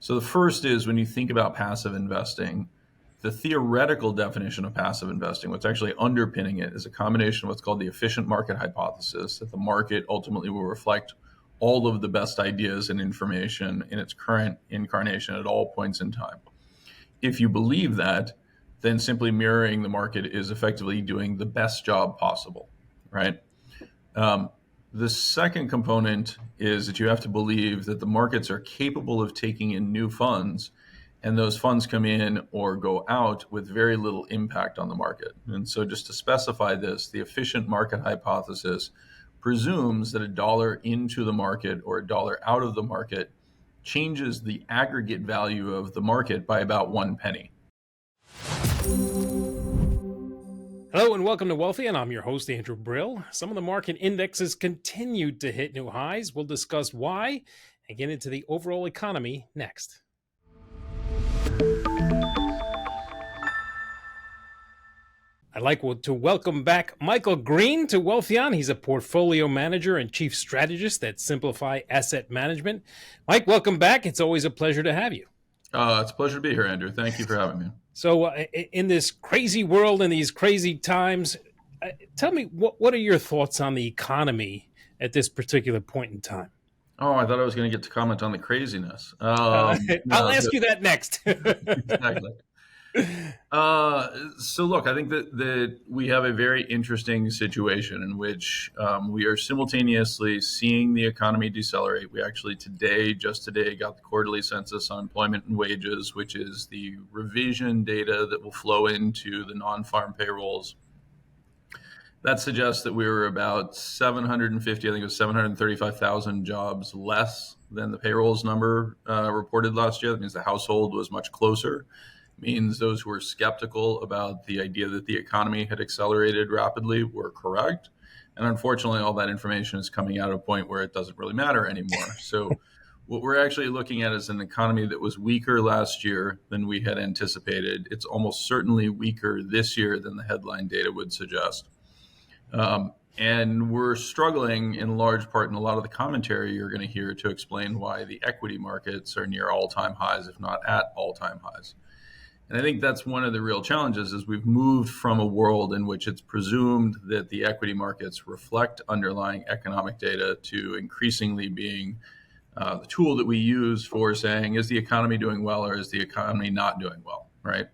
So the first is when you think about passive investing, the theoretical definition of passive investing, what's actually underpinning it, is a combination of what's called the efficient market hypothesis, that the market ultimately will reflect all of the best ideas and information in its current incarnation at all points in time. If you believe that, then simply mirroring the market is effectively doing the best job possible, right? The second component is that you have to believe that the markets are capable of taking in new funds, and those funds come in or go out with very little impact on the market. And so just to specify this, the efficient market hypothesis presumes that a dollar into the market or a dollar out of the market changes the aggregate value of the market by about 1 penny. Hello and welcome to Wealthy, and I'm your host, Andrew Brill. Some of the market indexes continued to hit new highs. We'll discuss why and get into the overall economy next. I'd like to welcome back Michael Green to Wealthion. He's a portfolio manager and chief strategist at Simplify Asset Management. Mike, welcome back. It's always a pleasure to have you. It's a pleasure to be here, Andrew. Thank you for having me. So in this crazy world and these crazy times, tell me, what are your thoughts on the economy at this particular point in time? Oh, I thought I was going to get to comment on the craziness. I'll ask you that next. Exactly. So look, I think that we have a very interesting situation in which we are simultaneously seeing the economy decelerate. We actually just today got the quarterly census on employment and wages, which is the revision data that will flow into the non-farm payrolls. That suggests that we were about 750, I think it was 735,000 jobs less than the payrolls number reported last year. That means the household was much closer. Means those who were skeptical about the idea that the economy had accelerated rapidly were correct. And unfortunately, all that information is coming out at a point where it doesn't really matter anymore. So what we're actually looking at is an economy that was weaker last year than we had anticipated. It's almost certainly weaker this year than the headline data would suggest. And we're struggling in large part in a lot of the commentary you're going to hear to explain why the equity markets are near all-time highs, if not at all-time highs. And I think that's one of the real challenges is we've moved from a world in which it's presumed that the equity markets reflect underlying economic data to increasingly being the tool that we use for saying, is the economy doing well or is the economy not doing well, right?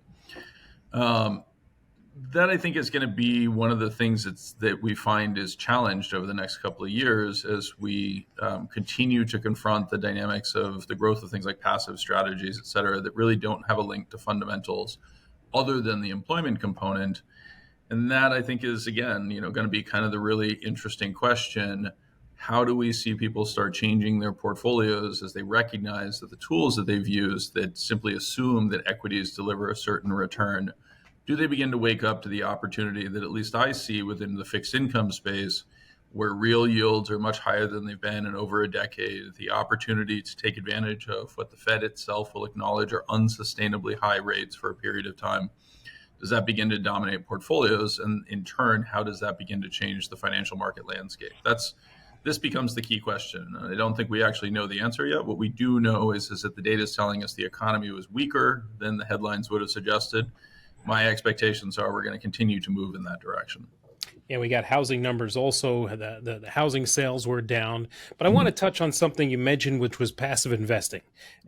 That I think is going to be one of the things that we find is challenged over the next couple of years as we continue to confront the dynamics of the growth of things like passive strategies, et cetera, that really don't have a link to fundamentals other than the employment component. And that I think is, again, going to be kind of the really interesting question. How do we see people start changing their portfolios as they recognize that the tools that they've used that simply assume that equities deliver a certain return, do they begin to wake up to the opportunity that at least I see within the fixed income space, where real yields are much higher than they've been in over a decade, the opportunity to take advantage of what the Fed itself will acknowledge are unsustainably high rates for a period of time? Does that begin to dominate portfolios? And in turn, how does that begin to change the financial market landscape? This becomes the key question. I don't think we actually know the answer yet. What we do know is that the data is telling us the economy was weaker than the headlines would have suggested. My expectations are we're going to continue to move in that direction. Yeah, we got housing numbers also. The housing sales were down. But I want to touch on something you mentioned, which was passive investing.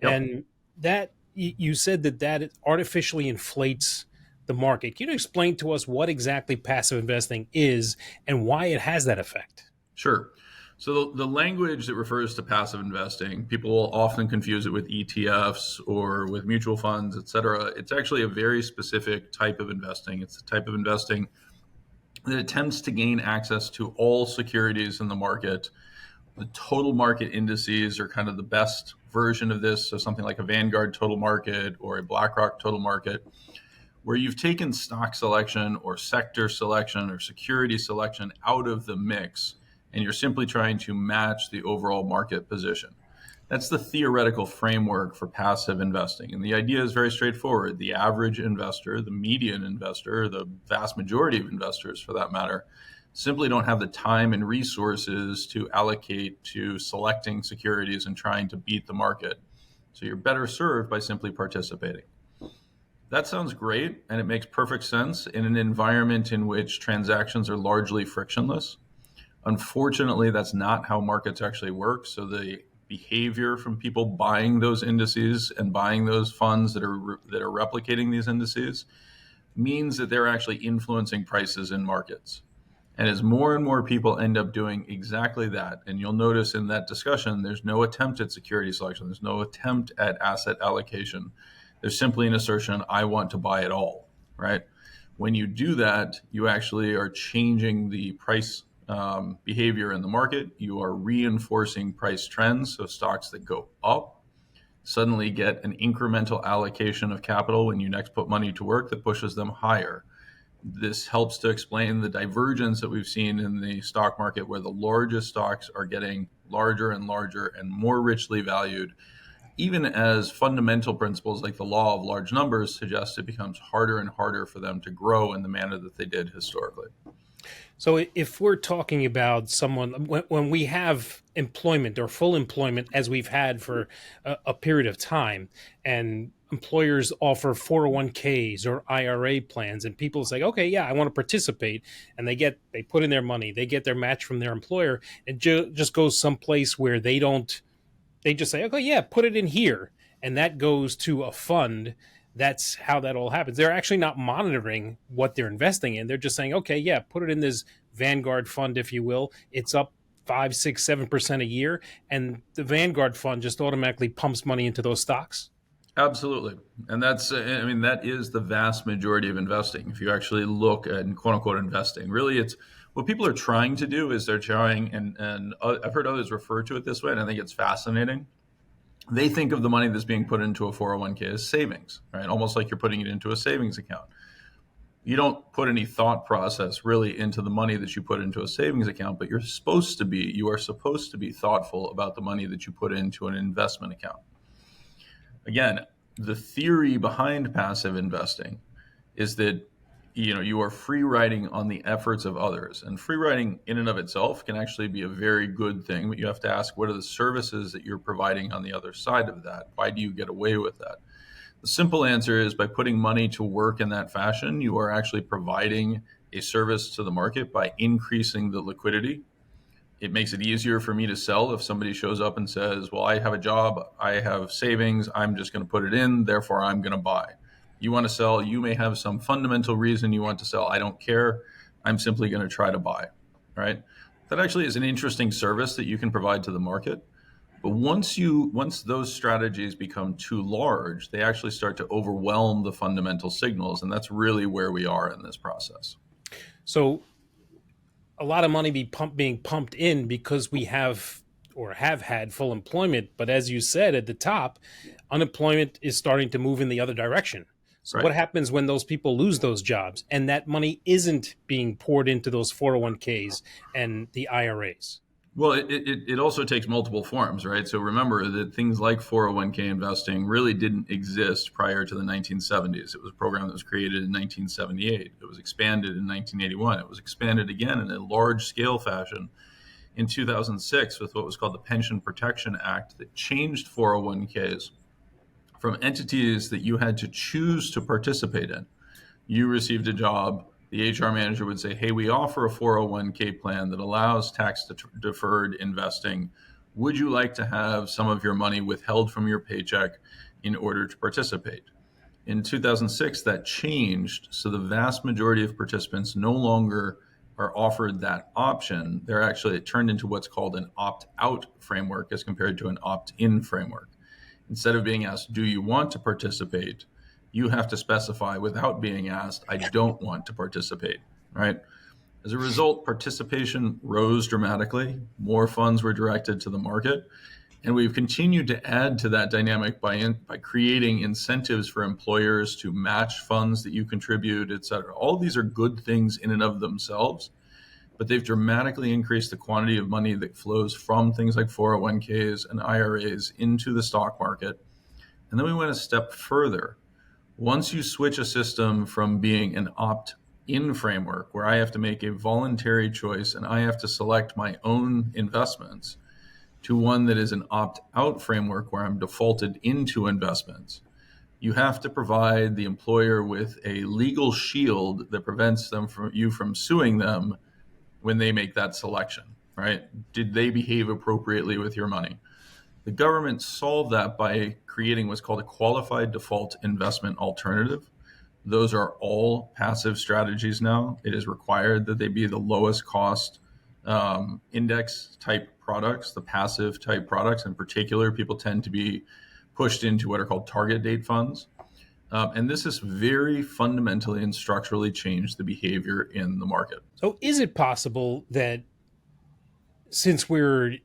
Yep. And that you said that artificially inflates the market. Can you explain to us what exactly passive investing is and why it has that effect? Sure. So the language that refers to passive investing, people will often confuse it with ETFs or with mutual funds, et cetera. It's actually a very specific type of investing. It's the type of investing that attempts to gain access to all securities in the market. The total market indices are kind of the best version of this. So something like a Vanguard total market or a BlackRock total market, where you've taken stock selection or sector selection or security selection out of the mix, and you're simply trying to match the overall market position. That's the theoretical framework for passive investing. And the idea is very straightforward. The average investor, the median investor, the vast majority of investors for that matter, simply don't have the time and resources to allocate to selecting securities and trying to beat the market. So you're better served by simply participating. That sounds great, and it makes perfect sense in an environment in which transactions are largely frictionless. Unfortunately, that's not how markets actually work. So the behavior from people buying those indices and buying those funds that are replicating these indices means that they're actually influencing prices in markets. And as more and more people end up doing exactly that, and you'll notice in that discussion, there's no attempt at security selection, there's no attempt at asset allocation. There's simply an assertion, I want to buy it all, right? When you do that, you actually are changing the price behavior in the market. You are reinforcing price trends. So stocks that go up suddenly get an incremental allocation of capital when you next put money to work that pushes them higher. This helps to explain the divergence that we've seen in the stock market, where the largest stocks are getting larger and larger and more richly valued, even as fundamental principles like the law of large numbers suggest it becomes harder and harder for them to grow in the manner that they did historically. So if we're talking about someone, when we have employment or full employment, as we've had for a period of time, and employers offer 401ks or IRA plans, and people say, okay, yeah, I want to participate, and they put in their money, they get their match from their employer, and just goes someplace where they just say, okay, yeah, put it in here. And that goes to a fund. That's how that all happens. They're actually not monitoring what they're investing in. They're just saying, okay, yeah, put it in this Vanguard fund, if you will. It's up 5, 6, 7% a year. And the Vanguard fund just automatically pumps money into those stocks. Absolutely. And that is the vast majority of investing. If you actually look at quote unquote investing, really it's what people are trying to do is they're trying, and I've heard others refer to it this way, and I think it's fascinating. They think of the money that's being put into a 401k as savings, right? Almost like you're putting it into a savings account. You don't put any thought process really into the money that you put into a savings account, but you are supposed to be thoughtful about the money that you put into an investment account. Again, the theory behind passive investing is that you are free riding on the efforts of others, and free riding in and of itself can actually be a very good thing, but you have to ask, what are the services that you're providing on the other side of that? Why do you get away with that? The simple answer is, by putting money to work in that fashion, you are actually providing a service to the market by increasing the liquidity. It makes it easier for me to sell if somebody shows up and says, well, I have a job, I have savings, I'm just going to put it in, therefore I'm going to buy. You want to sell, you may have some fundamental reason you want to sell. I don't care. I'm simply going to try to buy, right? That actually is an interesting service that you can provide to the market. But once those strategies become too large, they actually start to overwhelm the fundamental signals. And that's really where we are in this process. So a lot of money being pumped in because we have had full employment. But as you said at the top, unemployment is starting to move in the other direction. So Right. what happens when those people lose those jobs and that money isn't being poured into those 401ks and the IRAs? Well, it also takes multiple forms, right? So remember that things like 401k investing really didn't exist prior to the 1970s. It was a program that was created in 1978. It was expanded in 1981. It was expanded again in a large scale fashion in 2006 with what was called the Pension Protection Act, that changed 401ks from entities that you had to choose to participate in. You received a job, the HR manager would say, hey, we offer a 401k plan that allows tax deferred investing. Would you like to have some of your money withheld from your paycheck in order to participate? In 2006, that changed. So the vast majority of participants no longer are offered that option. It turned into what's called an opt-out framework as compared to an opt-in framework. Instead of being asked, do you want to participate? You have to specify without being asked, I don't want to participate, right? As a result, participation rose dramatically. More funds were directed to the market. And we've continued to add to that dynamic by creating incentives for employers to match funds that you contribute, et cetera. All of these are good things in and of themselves, but they've dramatically increased the quantity of money that flows from things like 401ks and IRAs into the stock market. And then we went a step further. Once you switch a system from being an opt-in framework, where I have to make a voluntary choice and I have to select my own investments, to one that is an opt-out framework where I'm defaulted into investments, you have to provide the employer with a legal shield that prevents you from suing them when they make that selection, right? Did they behave appropriately with your money? The government solved that by creating what's called a qualified default investment alternative. Those are all passive strategies now. It is required that they be the lowest cost index type products, the passive type products in particular. People tend to be pushed into what are called target date funds. And this has very fundamentally and structurally changed the behavior in the market. So, is it possible that since we're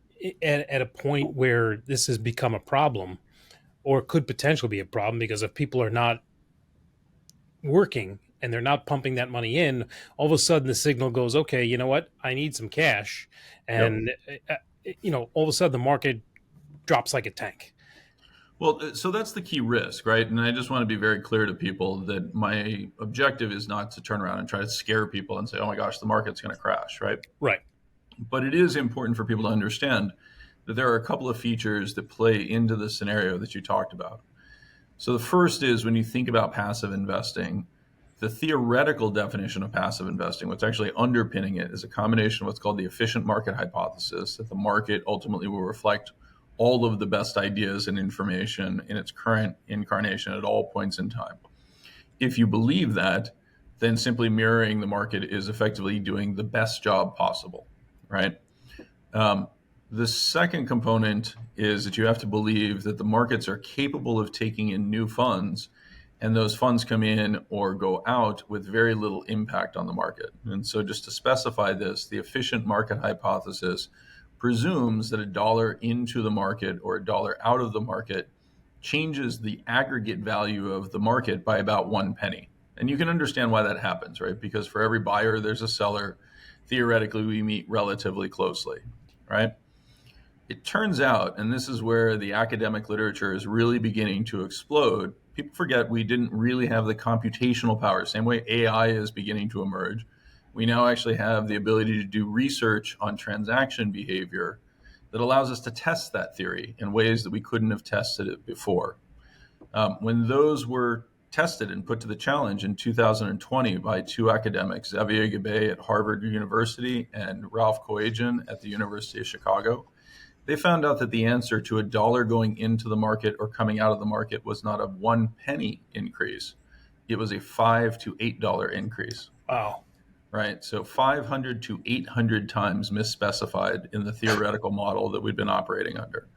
at a point where this has become a problem, or could potentially be a problem because if people are not working and they're not pumping that money in, all of a sudden the signal goes, okay, you know what? I need some cash. Yep. And, all of a sudden the market drops like a tank. Well, so that's the key risk, right? And I just want to be very clear to people that my objective is not to turn around and try to scare people and say, oh my gosh, the market's going to crash, right? Right. But it is important for people to understand that there are a couple of features that play into the scenario that you talked about. So the first is when you think about passive investing, the theoretical definition of passive investing, what's actually underpinning it, is a combination of what's called the efficient market hypothesis, that the market ultimately will reflect all of the best ideas and information in its current incarnation at all points in time. If you believe that, then simply mirroring the market is effectively doing the best job possible, right? The second component is that you have to believe that the markets are capable of taking in new funds, and those funds come in or go out with very little impact on the market. And so just to specify this, the efficient market hypothesis presumes that a dollar into the market or a dollar out of the market changes the aggregate value of the market by about 1 penny. And you can understand why that happens, right? Because for every buyer, there's a seller. Theoretically, we meet relatively closely, right? It turns out, and this is where the academic literature is really beginning to explode, people forget we didn't really have the computational power. Same way AI is beginning to emerge. We now actually have the ability to do research on transaction behavior that allows us to test that theory in ways that we couldn't have tested it before. When those were tested and put to the challenge in 2020 by two academics, Xavier Gabay at Harvard University and Ralph Koajian at the University of Chicago, they found out that the answer to a dollar going into the market or coming out of the market was not a 1 penny increase. It was a $5 to $8 increase. Wow. Right. So 500 to 800 times misspecified in the theoretical model that we've been operating under.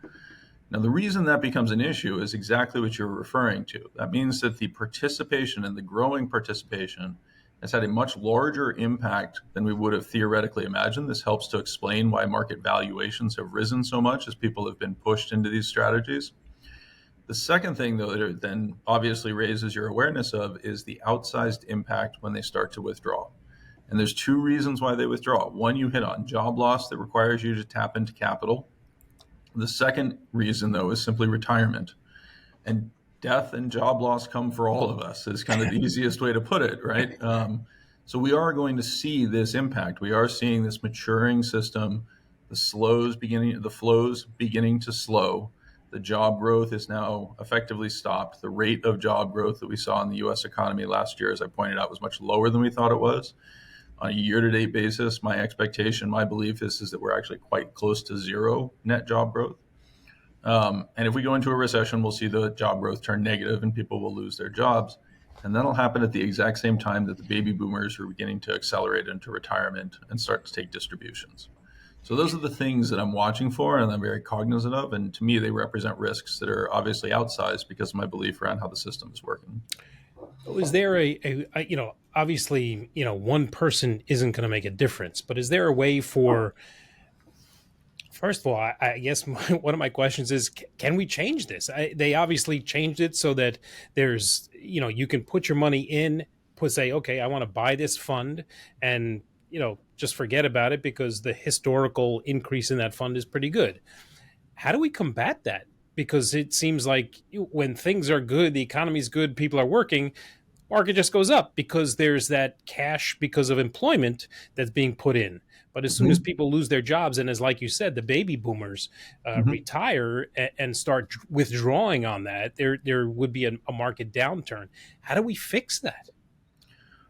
Now, the reason that becomes an issue is exactly what you're referring to. That means that the participation and the growing participation has had a much larger impact than we would have theoretically imagined. This helps to explain why market valuations have risen so much as people have been pushed into these strategies. The second thing, though, that it then obviously raises your awareness of is the outsized impact when they start to withdraw. And there's two reasons why they withdraw. One, you hit on job loss that requires you to tap into capital. The second reason, though, is simply retirement. And death and job loss come for all of us is kind of the easiest way to put it, right? So we are going to see this impact. We are seeing this maturing system, the flows beginning to slow. The job growth is now effectively stopped. The rate of job growth that we saw in the U.S. economy last year, as I pointed out, was much lower than we thought it was. On a year-to-date basis, my expectation, my belief is that we're actually quite close to zero net job growth. And if we go into a recession, we'll see the job growth turn negative and people will lose their jobs. And that'll happen at the exact same time that the baby boomers are beginning to accelerate into retirement and start to take distributions. So those are the things that I'm watching for and I'm very cognizant of. And to me, they represent risks that are obviously outsized because of my belief around how the system is working. Is there obviously, one person isn't going to make a difference, but is there a way for, first of all, I guess one of my questions is, can we change this? They obviously changed it so that there's, you can put your money in, say, okay, I want to buy this fund and, just forget about it because the historical increase in that fund is pretty good. How do we combat that? Because it seems like when things are good, the economy's good, people are working, market just goes up because there's that cash because of employment that's being put in. But as soon as Mhm. people lose their jobs, and as like you said, the baby boomers Mhm. retire and start withdrawing on that, there would be a market downturn. How do we fix that?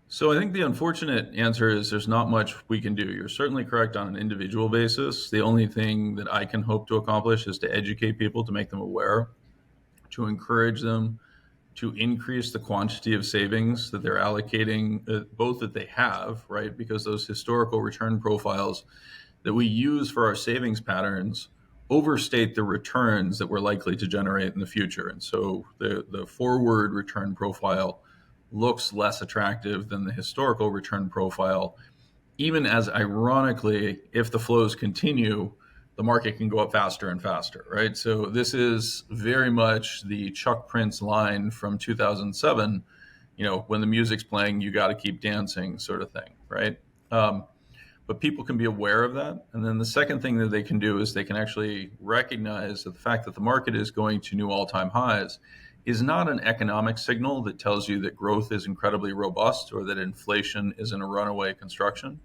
So I think the unfortunate answer is there's not much we can do. You're certainly correct on an individual basis. The only thing that I can hope to accomplish is to educate people, to make them aware, to encourage them to increase the quantity of savings that they're allocating, both that they have, right? Because those historical return profiles that we use for our savings patterns overstate the returns that we're likely to generate in the future. And so the forward return profile looks less attractive than the historical return profile, even as ironically, if the flows continue, the market can go up faster and faster, right? So this is very much the Chuck Prince line from 2007, when the music's playing, you got to keep dancing sort of thing, right? But people can be aware of that. And then the second thing that they can do is they can actually recognize that the fact that the market is going to new all-time highs is not an economic signal that tells you that growth is incredibly robust or that inflation is in a runaway construction.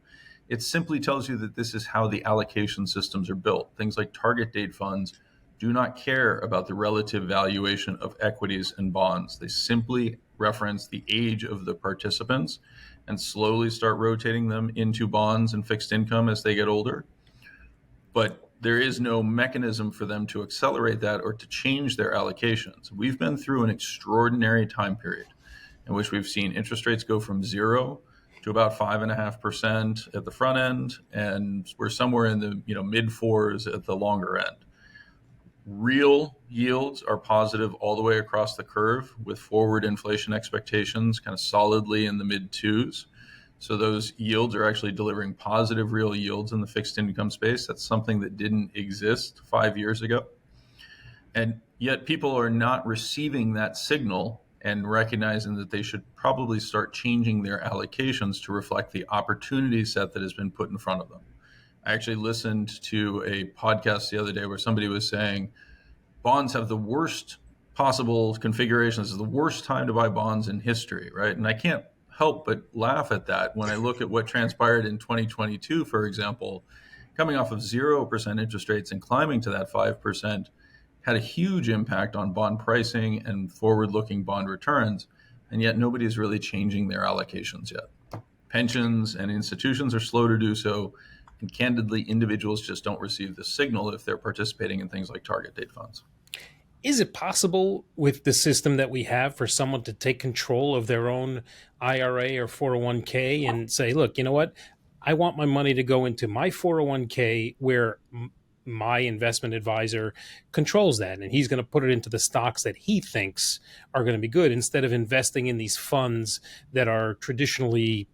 It simply tells you that this is how the allocation systems are built. Things like target date funds do not care about the relative valuation of equities and bonds. They simply reference the age of the participants and slowly start rotating them into bonds and fixed income as they get older. But there is no mechanism for them to accelerate that or to change their allocations. We've been through an extraordinary time period in which we've seen interest rates go from zero to about 5.5% at the front end, and we're somewhere in the mid fours at the longer end. Real yields are positive all the way across the curve, with forward inflation expectations kind of solidly in the mid twos. So those yields are actually delivering positive real yields in the fixed income space. That's something that didn't exist 5 years ago. And yet people are not receiving that signal and recognizing that they should probably start changing their allocations to reflect the opportunity set that has been put in front of them. I actually listened to a podcast the other day where somebody was saying bonds have the worst possible configurations. It's the worst time to buy bonds in history, right? And I can't help but laugh at that when I look at what transpired in 2022, for example, coming off of 0% interest rates and climbing to that 5% had a huge impact on bond pricing and forward-looking bond returns, and yet nobody is really changing their allocations yet. Pensions and institutions are slow to do so, and candidly, individuals just don't receive the signal if they're participating in things like target date funds. Is it possible with the system that we have for someone to take control of their own IRA or 401k and say, look, you know what? I want my money to go into my 401k where my investment advisor controls that, and he's going to put it into the stocks that he thinks are going to be good instead of investing in these funds that are traditionally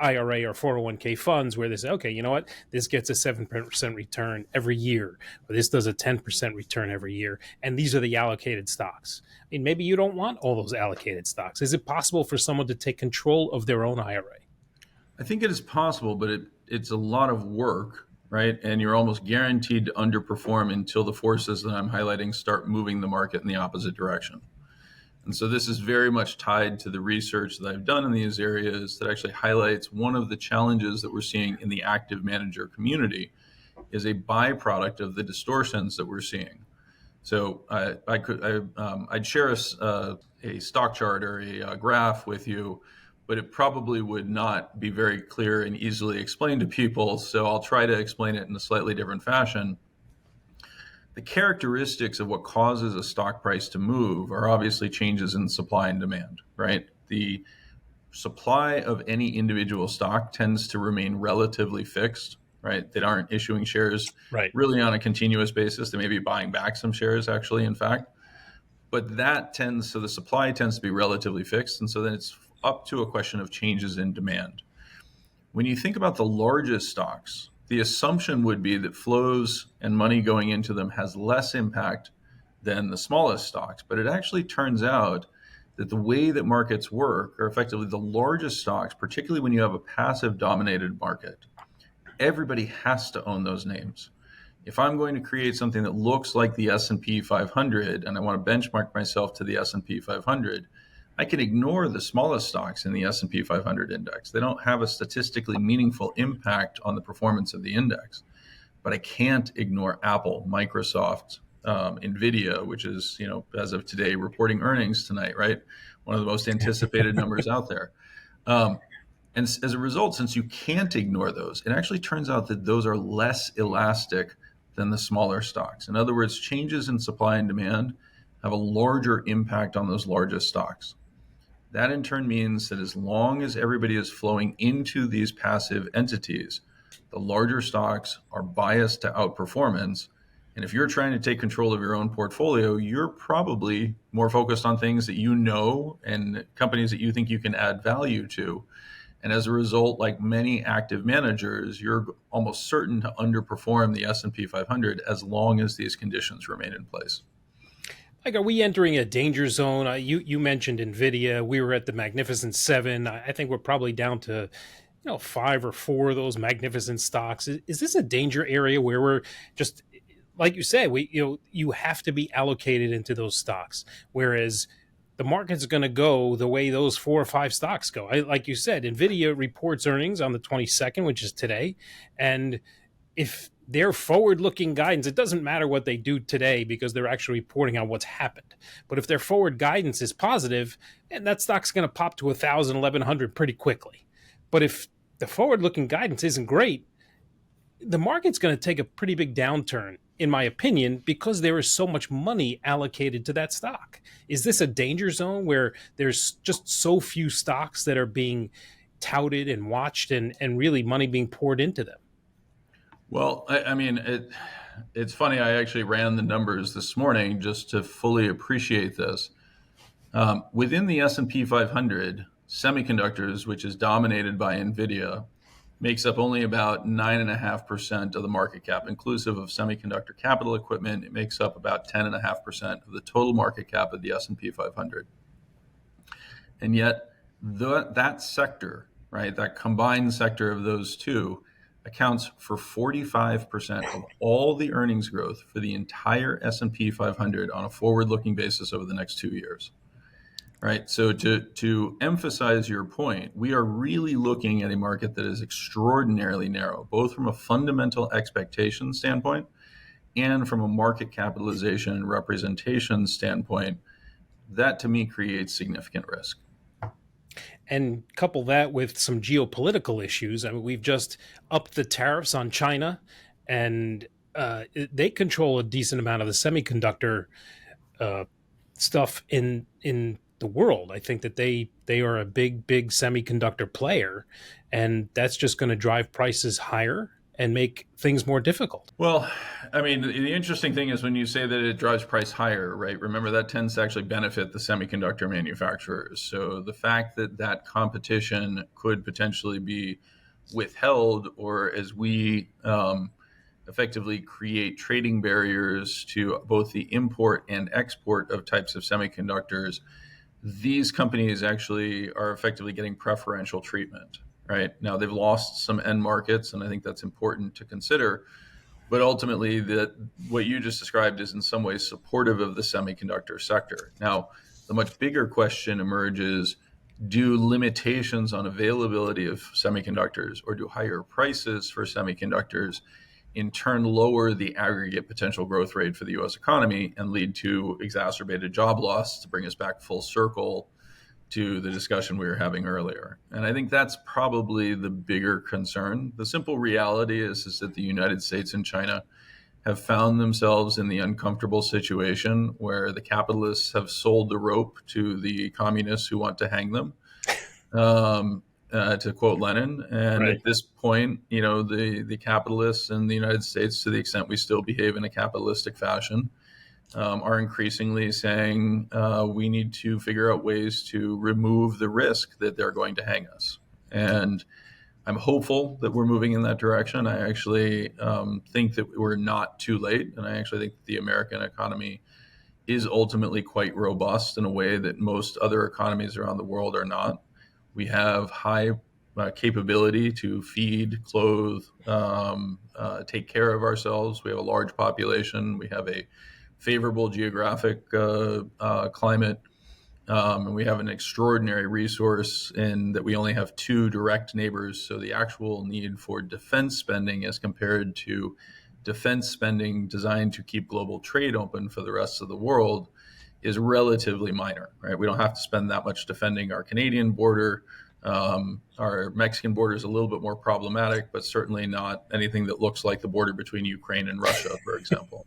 IRA or 401k funds where they say, okay, you know what, this gets a 7% return every year, or this does a 10% return every year, and these are the allocated stocks. I mean, maybe you don't want all those allocated stocks. Is it possible for someone to take control of their own IRA? I think it is possible, but it's a lot of work, right? And you're almost guaranteed to underperform until the forces that I'm highlighting start moving the market in the opposite direction. And so this is very much tied to the research that I've done in these areas that actually highlights one of the challenges that we're seeing in the active manager community is a byproduct of the distortions that we're seeing. So I'd share a stock chart or a graph with you, but it probably would not be very clear and easily explained to people. So I'll try to explain it in a slightly different fashion. The characteristics of what causes a stock price to move are obviously changes in supply and demand, right? The supply of any individual stock tends to remain relatively fixed, right? They aren't issuing shares Right. really on a continuous basis. They may be buying back some shares, actually, in fact. But so the supply tends to be relatively fixed. And so then it's up to a question of changes in demand. When you think about the largest stocks, the assumption would be that flows and money going into them has less impact than the smallest stocks. But it actually turns out that the way that markets work are effectively the largest stocks, particularly when you have a passive dominated market, everybody has to own those names. If I'm going to create something that looks like the S&P 500 and I want to benchmark myself to the S&P 500, I can ignore the smallest stocks in the S&P 500 index. They don't have a statistically meaningful impact on the performance of the index. But I can't ignore Apple, Microsoft, Nvidia, which is, as of today, reporting earnings tonight, right? One of the most anticipated numbers out there. Um, and as a result, since you can't ignore those, it actually turns out that those are less elastic than the smaller stocks. In other words, changes in supply and demand have a larger impact on those largest stocks. That in turn means that as long as everybody is flowing into these passive entities, the larger stocks are biased to outperformance. And if you're trying to take control of your own portfolio, you're probably more focused on things that you know and companies that you think you can add value to. And as a result, like many active managers, you're almost certain to underperform the S&P 500 as long as these conditions remain in place. Like, are we entering a danger zone? You mentioned Nvidia. We were at the Magnificent Seven. I think we're probably down to five or four of those magnificent stocks. Is this a danger area where we're just, like you said, you have to be allocated into those stocks, whereas the market's going to go the way those four or five stocks go. Like you said, Nvidia reports earnings on the 22nd, which is today, and if their forward-looking guidance, it doesn't matter what they do today because they're actually reporting on what's happened. But if their forward guidance is positive, and that stock's going to pop to 1,000, 1,100 pretty quickly. But if the forward-looking guidance isn't great, the market's going to take a pretty big downturn, in my opinion, because there is so much money allocated to that stock. Is this a danger zone where there's just so few stocks that are being touted and watched and really money being poured into them? Well, I mean, it's funny. I actually ran the numbers this morning just to fully appreciate this. Within the S&P 500, semiconductors, which is dominated by Nvidia, makes up only about 9.5% of the market cap, inclusive of semiconductor capital equipment. It makes up about 10.5% of the total market cap of the S&P 500. And yet, that sector, right, that combined sector of those two, accounts for 45% of all the earnings growth for the entire S&P 500 on a forward-looking basis over the next 2 years. Right. So to emphasize your point, we are really looking at a market that is extraordinarily narrow, both from a fundamental expectation standpoint and from a market capitalization and representation standpoint. That to me creates significant risk. And couple that with some geopolitical issues. I mean, we've just upped the tariffs on China, and they control a decent amount of the semiconductor uh, stuff in the world. I think that they are a big semiconductor player, and that's just going to drive prices higher and make things more difficult. Well, I mean, the interesting thing is when you say that it drives price higher, right? Remember that tends to actually benefit the semiconductor manufacturers. So the fact that that competition could potentially be withheld, or as we effectively create trading barriers to both the import and export of types of semiconductors, these companies actually are effectively getting preferential treatment. Right now, they've lost some end markets, and I think that's important to consider. But ultimately, that what you just described is in some ways supportive of the semiconductor sector. Now, the much bigger question emerges: do limitations on availability of semiconductors, or do higher prices for semiconductors, in turn lower the aggregate potential growth rate for the U.S. economy and lead to exacerbated job loss? To bring us back full circle to the discussion we were having earlier. And I think that's probably the bigger concern. The simple reality is that the United States and China have found themselves in the uncomfortable situation where the capitalists have sold the rope to the communists who want to hang them, to quote Lenin. And Right. at this point, the capitalists in the United States, to the extent we still behave in a capitalistic fashion, are increasingly saying we need to figure out ways to remove the risk that they're going to hang us. And I'm hopeful that we're moving in that direction. I actually think that we're not too late. And I actually think the American economy is ultimately quite robust in a way that most other economies around the world are not. We have high capability to feed, clothe, take care of ourselves. We have a large population. We have a favorable geographic climate. And we have an extraordinary resource in that we only have two direct neighbors. So the actual need for defense spending as compared to defense spending designed to keep global trade open for the rest of the world is relatively minor, right? We don't have to spend that much defending our Canadian border. Our Mexican border is a little bit more problematic, but certainly not anything that looks like the border between Ukraine and Russia, for example.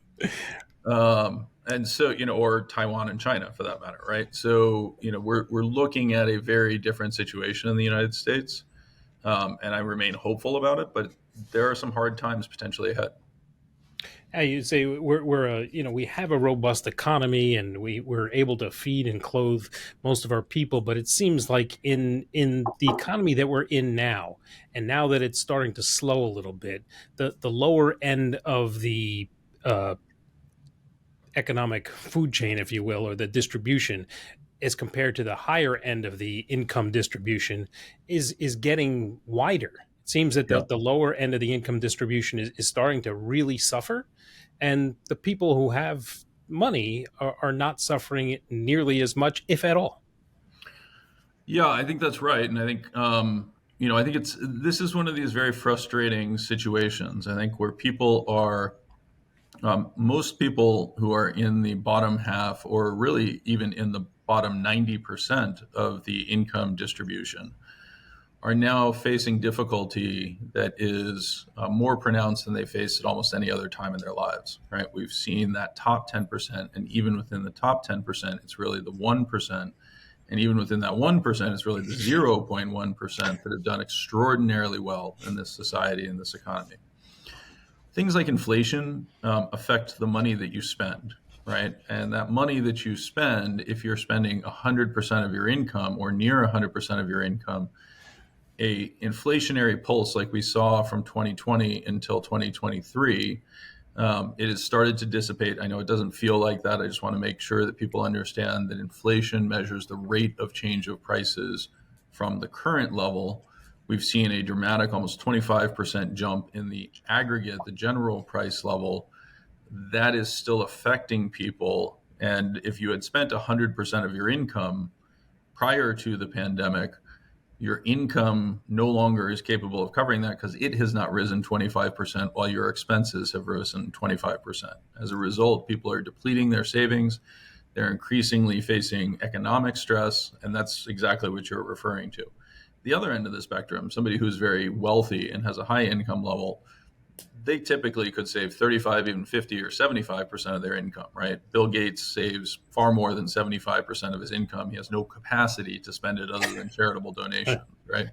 And so, or Taiwan and China for that matter, right? So, we're looking at a very different situation in the United States. And I remain hopeful about it, but there are some hard times potentially ahead. Yeah, you say we have a robust economy and we're able to feed and clothe most of our people, but it seems like in the economy that we're in now, and now that it's starting to slow a little bit, the lower end of the uh, economic food chain, if you will, or the distribution, as compared to the higher end of the income distribution, is getting wider. It seems that Yeah. the lower end of the income distribution is starting to really suffer, and the people who have money are not suffering nearly as much, if at all. Yeah, I think that's right. And I think, I think this is one of these very frustrating situations. I think where people are, most people who are in the bottom half, or really even in the bottom 90% of the income distribution, are now facing difficulty that is more pronounced than they faced at almost any other time in their lives, right? We've seen that top 10%, and even within the top 10%, it's really the 1%. And even within that 1%, it's really the 0.1% that have done extraordinarily well in this society and this economy. Things like inflation affect the money that you spend, right? And that money that you spend, if you're spending 100% of your income or near 100% of your income, a inflationary pulse like we saw from 2020 until 2023, it has started to dissipate. I know it doesn't feel like that. I just want to make sure that people understand that inflation measures the rate of change of prices from the current level. We've seen a dramatic, almost 25% jump in the aggregate, the general price level. That is still affecting people. And if you had spent 100% of your income prior to the pandemic, your income no longer is capable of covering that because it has not risen 25% while your expenses have risen 25%. As a result, people are depleting their savings. They're increasingly facing economic stress, and that's exactly what you're referring to. The other end of the spectrum, somebody who's very wealthy and has a high income level, they typically could save 35, even 50 or 75% of their income, right? Bill Gates saves far more than 75% of his income. He has no capacity to spend it other than charitable donations, right?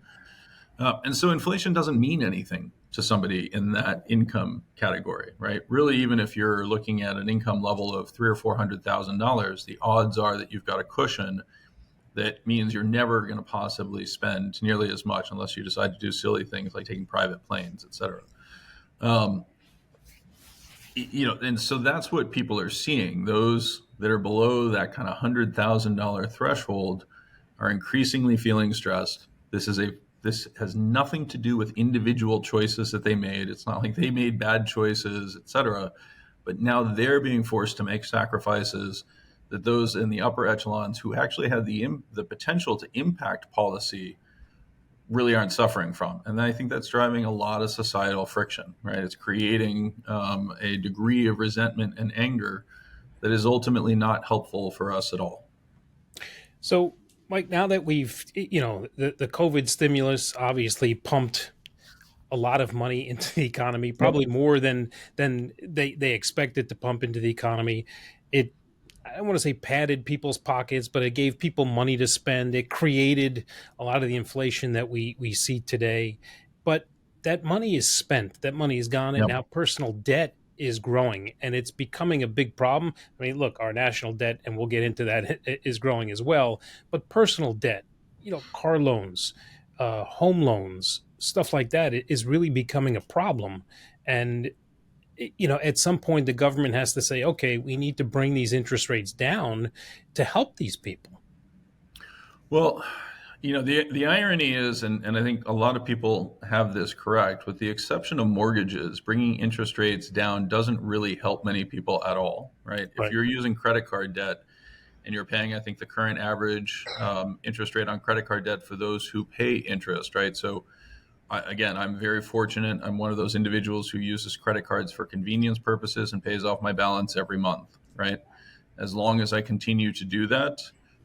And so inflation doesn't mean anything to somebody in that income category, right? Really, even if you're looking at an income level of $300,000 or $400,000, the odds are that you've got a cushion that means you're never going to possibly spend nearly as much unless you decide to do silly things like taking private planes, et cetera. Um, and so that's what people are seeing. Those that are below that kind of $100,000 threshold are increasingly feeling stressed. This has nothing to do with individual choices that they made. It's not like they made bad choices, et cetera. But now they're being forced to make sacrifices that those in the upper echelons who actually had the potential to impact policy really aren't suffering from. And I think that's driving a lot of societal friction, right? It's creating a degree of resentment and anger that is ultimately not helpful for us at all. So, Mike, now that we've, the COVID stimulus obviously pumped a lot of money into the economy, Yep. probably more than they expected to pump into the economy. It I don't want to say padded people's pockets, but it gave people money to spend. It created a lot of the inflation that we see today. But that money is spent. That money is gone, and Yep. now personal debt is growing, and it's becoming a big problem. I mean, look, our national debt, and we'll get into that, is growing as well. But personal debt, car loans, home loans, stuff like that, is really becoming a problem. And at some point the government has to say, okay, we need to bring these interest rates down to help these people. Well, the irony is, and I think a lot of people have this correct, with the exception of mortgages, bringing interest rates down doesn't really help many people at all, right? If Right. you're using credit card debt, and you're paying, I think, the current average interest rate on credit card debt for those who pay interest, right? So again, I'm very fortunate. I'm one of those individuals who uses credit cards for convenience purposes and pays off my balance every month, right? As long as I continue to do that,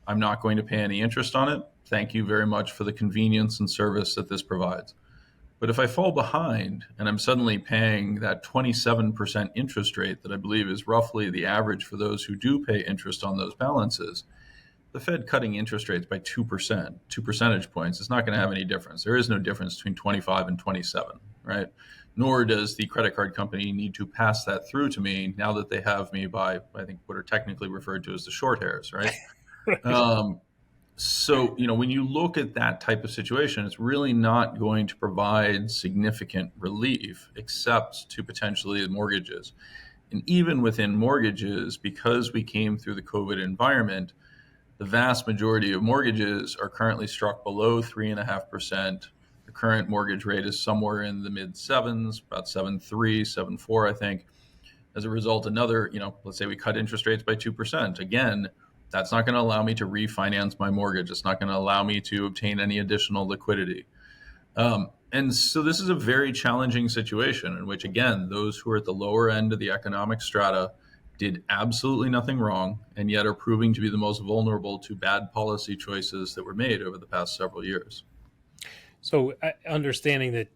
I'm not going to pay any interest on it. Thank you very much for the convenience and service that this provides. But if I fall behind and I'm suddenly paying that 27% interest rate that I believe is roughly the average for those who do pay interest on those balances, the Fed cutting interest rates by 2%, 2 percentage points, is not going to have any difference. There is no difference between 25 and 27, right? Nor does the credit card company need to pass that through to me now that they have me by, I think, what are technically referred to as the short hairs, right? Um, so, when you look at that type of situation, it's really not going to provide significant relief except to potentially the mortgages. And even within mortgages, because we came through the COVID environment, the vast majority of mortgages are currently struck below 3.5%. The current mortgage rate is somewhere in the mid sevens, about 7.3, 7.4, I think. As a result, another, let's say we cut interest rates by 2%. Again, that's not going to allow me to refinance my mortgage. It's not going to allow me to obtain any additional liquidity. And so this is a very challenging situation in which, again, those who are at the lower end of the economic strata did absolutely nothing wrong and yet are proving to be the most vulnerable to bad policy choices that were made over the past several years. So understanding that,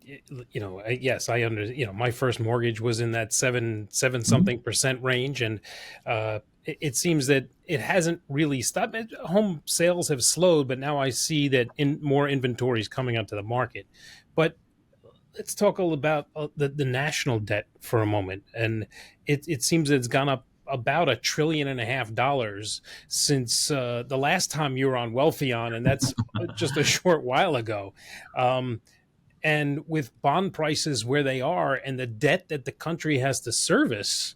yes, I my first mortgage was in that seven something percent range, and it seems that it hasn't really stopped. Home sales have slowed, but now I see that more inventory is coming onto the market. But let's talk a little about the national debt for a moment, and it seems that it's gone up about $1.5 trillion since the last time you were on Wealthion, and that's just a short while ago. And with bond prices where they are and the debt that the country has to service,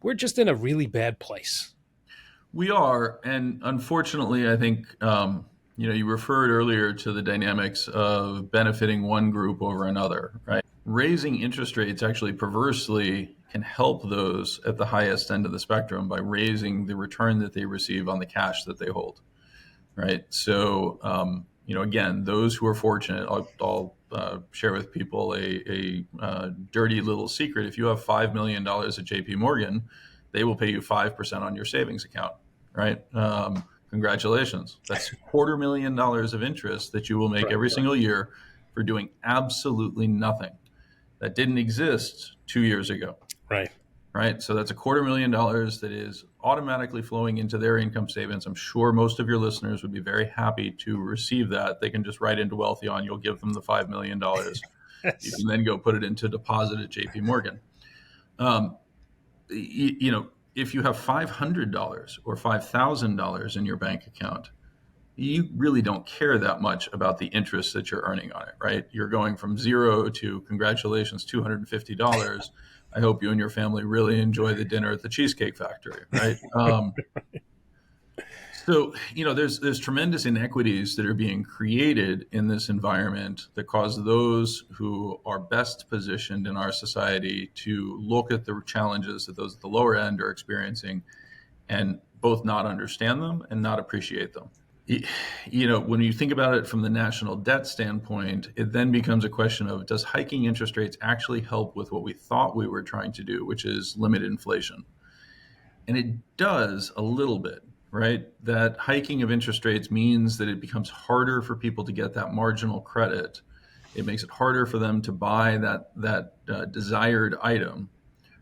we're just in a really bad place. We are, and unfortunately, I think you referred earlier to the dynamics of benefiting one group over another, right? Raising interest rates actually perversely can help those at the highest end of the spectrum by raising the return that they receive on the cash that they hold, right? So, again, those who are fortunate, I'll share with people a dirty little secret. If you have $5 million at JP Morgan, they will pay you 5% on your savings account, right? Congratulations. That's $250,000 of interest that you will make every single year for doing absolutely nothing. That didn't exist 2 years ago. Right. So that's $250,000 that is automatically flowing into their income statements. I'm sure most of your listeners would be very happy to receive that. They can just write into Wealthion. You'll give them the $5 million. Yes. You can then go put it into deposit at JP Morgan. If you have $500 or $5,000 in your bank account, you really don't care that much about the interest that you're earning on it, right? You're going from zero to, congratulations, $250. I hope you and your family really enjoy the dinner at the Cheesecake Factory, right? So, there's tremendous inequities that are being created in this environment that cause those who are best positioned in our society to look at the challenges that those at the lower end are experiencing and both not understand them and not appreciate them. When you think about it from the national debt standpoint, it then becomes a question of, does hiking interest rates actually help with what we thought we were trying to do, which is limit inflation? And it does a little bit, right? That hiking of interest rates means that it becomes harder for people to get that marginal credit. It makes it harder for them to buy that desired item,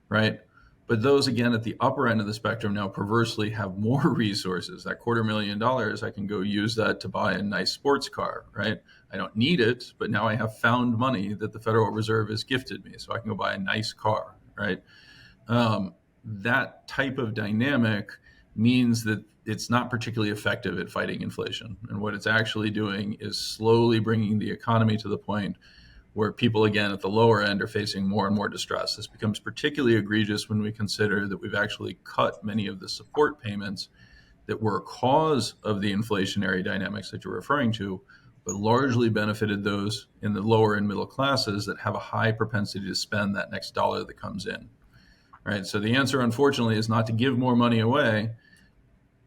right? But those, again, at the upper end of the spectrum now perversely have more resources. That $250,000, I can go use that to buy a nice sports car, right? I don't need it, but now I have found money that the Federal Reserve has gifted me, so I can go buy a nice car, right? That type of dynamic means that it's not particularly effective at fighting inflation. And what it's actually doing is slowly bringing the economy to the point where people, again, at the lower end are facing more and more distress. This becomes particularly egregious when we consider that we've actually cut many of the support payments that were a cause of the inflationary dynamics that you're referring to, but largely benefited those in the lower and middle classes that have a high propensity to spend that next dollar that comes in, right? So the answer, unfortunately, is not to give more money away,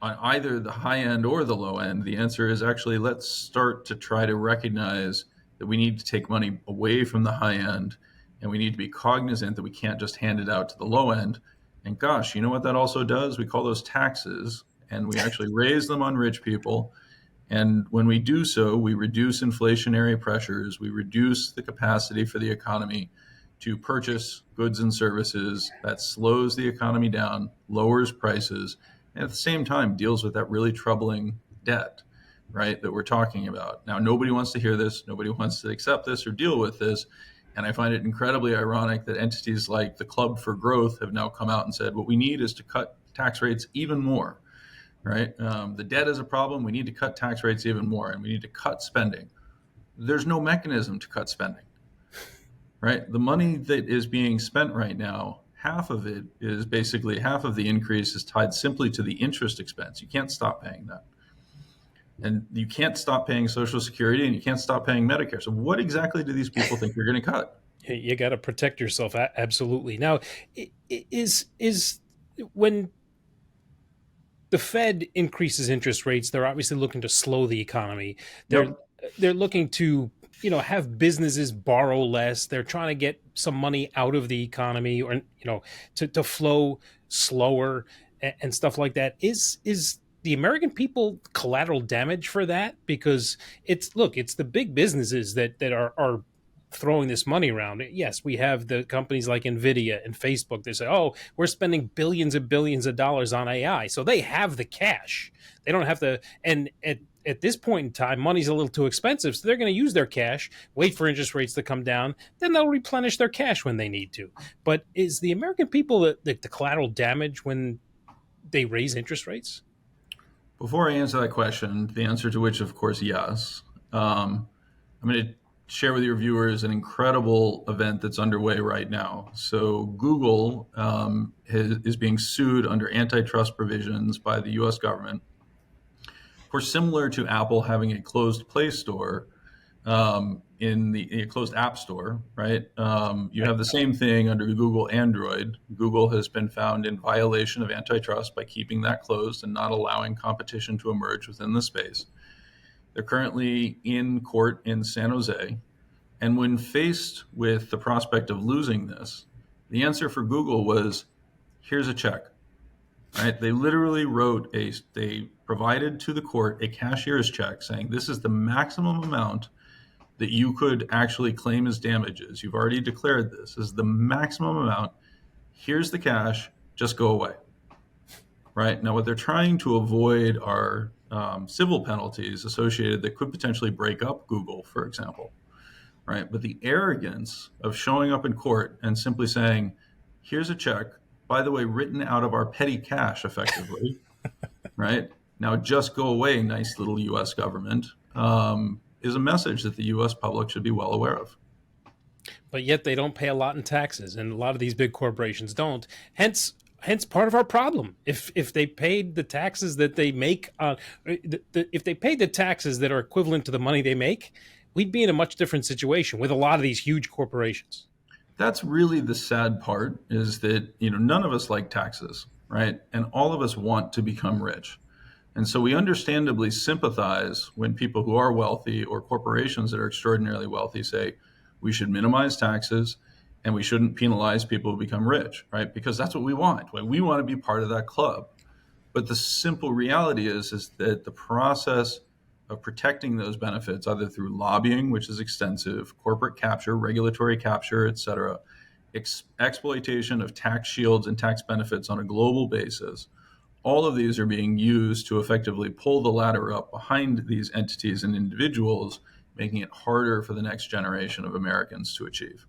on either the high end or the low end, the answer is actually let's start to try to recognize that we need to take money away from the high end, and we need to be cognizant that we can't just hand it out to the low end. And gosh, you know what that also does? We call those taxes, and we actually raise them on rich people. And when we do so, we reduce inflationary pressures, we reduce the capacity for the economy to purchase goods and services. That slows the economy down, lowers prices, and at the same time deals with that really troubling debt, right, that we're talking about. Now, nobody wants to hear this, nobody wants to accept this or deal with this. And I find it incredibly ironic that entities like the Club for Growth have now come out and said what we need is to cut tax rates even more, right? The debt is a problem. We need to cut tax rates even more, and we need to cut spending. There's no mechanism to cut spending, right? The money that is being spent right now, half of it is basically half of the increase is tied simply to the interest expense. You can't stop paying that. And you can't stop paying Social Security, and you can't stop paying Medicare. So what exactly do these people think you're going to cut? You got to protect yourself. Absolutely. Now, is when the Fed increases interest rates, they're obviously looking to slow the economy. They're Yep. they're looking to have businesses borrow less. They're trying to get some money out of the economy, or to flow slower and stuff like that. Is the American people collateral damage for that? Because it's the big businesses that are throwing this money around. Yes, we have the companies like Nvidia and Facebook. They say, "Oh, we're spending billions and billions of dollars on AI," so they have the cash. They don't have to. And at this point in time, money's a little too expensive, so they're going to use their cash, wait for interest rates to come down, then they'll replenish their cash when they need to. But is the American people the collateral damage when they raise interest rates? Before I answer that question, the answer to which, of course, yes. I'm going to share with your viewers an incredible event that's underway right now. So, Google is being sued under antitrust provisions by the US government. Of course, similar to Apple having a closed Play Store, in the closed App Store, right? You Right. have the same thing under Google Android. Google has been found in violation of antitrust by keeping that closed and not allowing competition to emerge within the space. They're currently in court in San Jose. And when faced with the prospect of losing this, the answer for Google was, here's a check, right? They literally they provided to the court a cashier's check saying, this is the maximum amount that you could actually claim as damages. You've already declared this is the maximum amount. Here's the cash, just go away. Right now, what they're trying to avoid are civil penalties associated that could potentially break up Google, for example. Right, but the arrogance of showing up in court and simply saying, "Here's a check, by the way, written out of our petty cash, effectively." Right now, just go away, nice little U.S. government. Is a message that the U.S. public should be well aware of. But yet they don't pay a lot in taxes, and a lot of these big corporations don't. Hence part of our problem. If they paid the taxes that they make, if they paid the taxes that are equivalent to the money they make, we'd be in a much different situation with a lot of these huge corporations. That's really the sad part, is that none of us like taxes, right? And all of us want to become rich. And so we understandably sympathize when people who are wealthy or corporations that are extraordinarily wealthy say we should minimize taxes and we shouldn't penalize people who become rich, right? Because that's what we want. We want to be part of that club. But the simple reality is that the process of protecting those benefits, either through lobbying, which is extensive, corporate capture, regulatory capture, et cetera, exploitation of tax shields and tax benefits on a global basis, all of these are being used to effectively pull the ladder up behind these entities and individuals, making it harder for the next generation of Americans to achieve.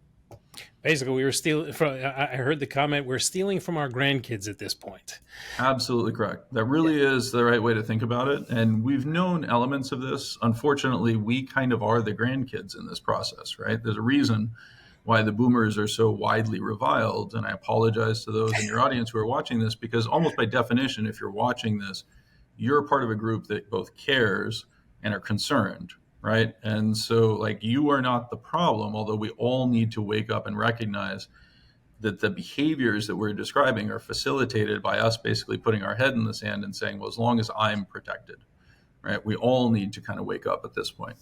Basically, we were stealing. I heard the comment: "We're stealing from our grandkids at this point." Absolutely correct. That really is the right way to think about it. And we've known elements of this. Unfortunately, we kind of are the grandkids in this process, right? There's a reason why the boomers are so widely reviled. And I apologize to those in your audience who are watching this, because almost by definition, if you're watching this, you're a part of a group that both cares and are concerned, right? And so, like, you are not the problem, although we all need to wake up and recognize that the behaviors that we're describing are facilitated by us basically putting our head in the sand and saying, well, as long as I'm protected, right? We all need to kind of wake up at this point.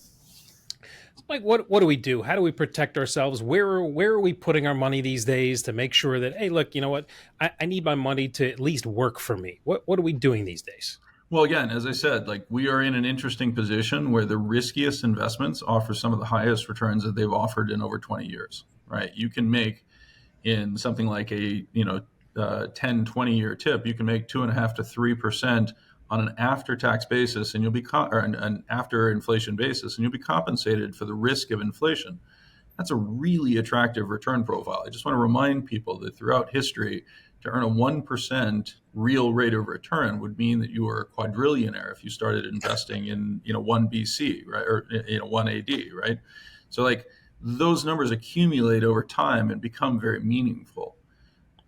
Like, what do we do? How do we protect ourselves? Where are we putting our money these days to make sure that, hey, look, you know what? I need my money to at least work for me. What are we doing these days? Well, again, as I said, like we are in an interesting position where the riskiest investments offer some of the highest returns that they've offered in over 20 years, right? You can make in something like a 10, 20-year tip, you can make 2.5 to 3% on an after-tax basis, and you'll be or an after inflation basis, and you'll be compensated for the risk of inflation. That's a really attractive return profile. I just want to remind people that throughout history, to earn a 1% real rate of return would mean that you were a quadrillionaire if you started investing in 1 BC, right, or 1 AD, right? So like those numbers accumulate over time and become very meaningful.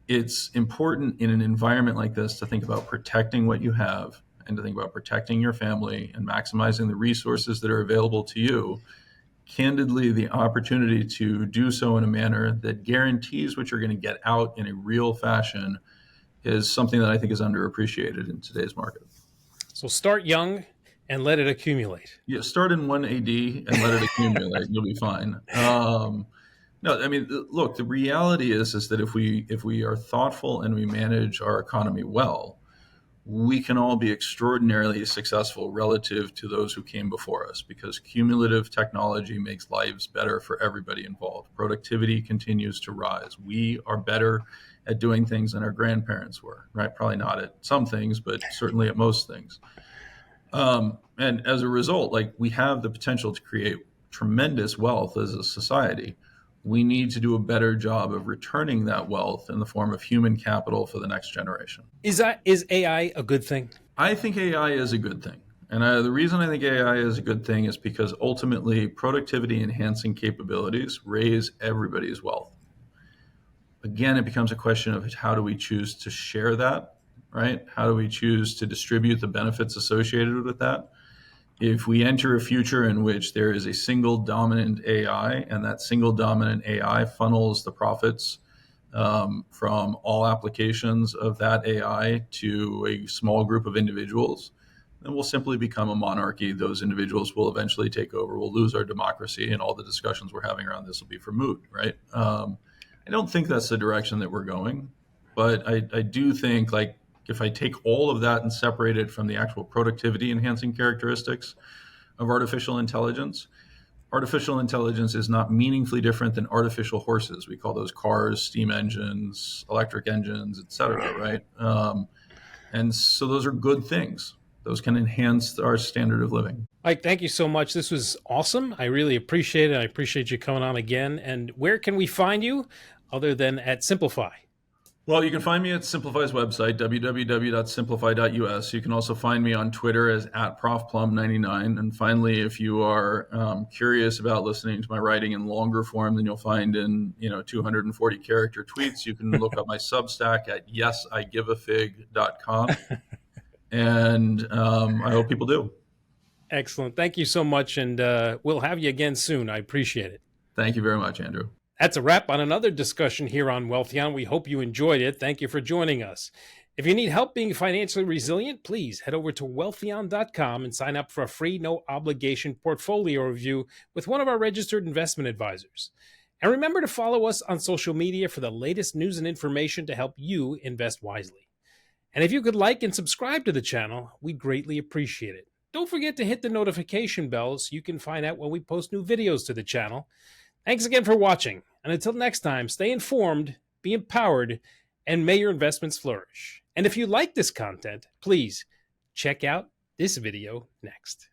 It's important in an environment like this to think about protecting what you have and to think about protecting your family and maximizing the resources that are available to you. Candidly, the opportunity to do so in a manner that guarantees what you're going to get out in a real fashion is something that I think is underappreciated in today's market. So start young and let it accumulate. Yeah, start in 1 AD and let it accumulate. You'll be fine. No, I mean, look, the reality is that if we are thoughtful and we manage our economy well, we can all be extraordinarily successful relative to those who came before us, because cumulative technology makes lives better for everybody involved. Productivity continues to rise. We are better at doing things than our grandparents were, right? Probably not at some things, but certainly at most things. And as a result, like we have the potential to create tremendous wealth as a society. We need to do a better job of returning that wealth in the form of human capital for the next generation. Is AI a good thing? I think AI is a good thing. And the reason I think AI is a good thing is because ultimately productivity enhancing capabilities raise everybody's wealth. Again, it becomes a question of how do we choose to share that, right? How do we choose to distribute the benefits associated with that? If we enter a future in which there is a single dominant AI and that single dominant AI funnels the profits from all applications of that AI to a small group of individuals, then we'll simply become a monarchy. Those individuals will eventually take over. We'll lose our democracy, and all the discussions we're having around this will be for moot, right? I don't think that's the direction that we're going, but I do think, like, if I take all of that and separate it from the actual productivity enhancing characteristics of artificial intelligence is not meaningfully different than artificial horses. We call those cars, steam engines, electric engines, et cetera, right? And so those are good things. Those can enhance our standard of living. Mike, thank you so much. This was awesome. I really appreciate it. I appreciate you coming on again. And where can we find you other than at Simplify? Well, you can find me at Simplify's website, www.simplify.us. You can also find me on Twitter as @ProfPlum99. And finally, if you are curious about listening to my writing in longer form than you'll find in 240 character tweets, you can look up my Substack at yesIgiveafig.com. And I hope people do. Excellent. Thank you so much. And we'll have you again soon. I appreciate it. Thank you very much, Andrew. That's a wrap on another discussion here on Wealthion. We hope you enjoyed it. Thank you for joining us. If you need help being financially resilient, please head over to wealthion.com and sign up for a free, no obligation portfolio review with one of our registered investment advisors. And remember to follow us on social media for the latest news and information to help you invest wisely. And if you could like and subscribe to the channel, we'd greatly appreciate it. Don't forget to hit the notification bell so you can find out when we post new videos to the channel. Thanks again for watching, and until next time, stay informed, be empowered, and may your investments flourish. And if you like this content, please check out this video next.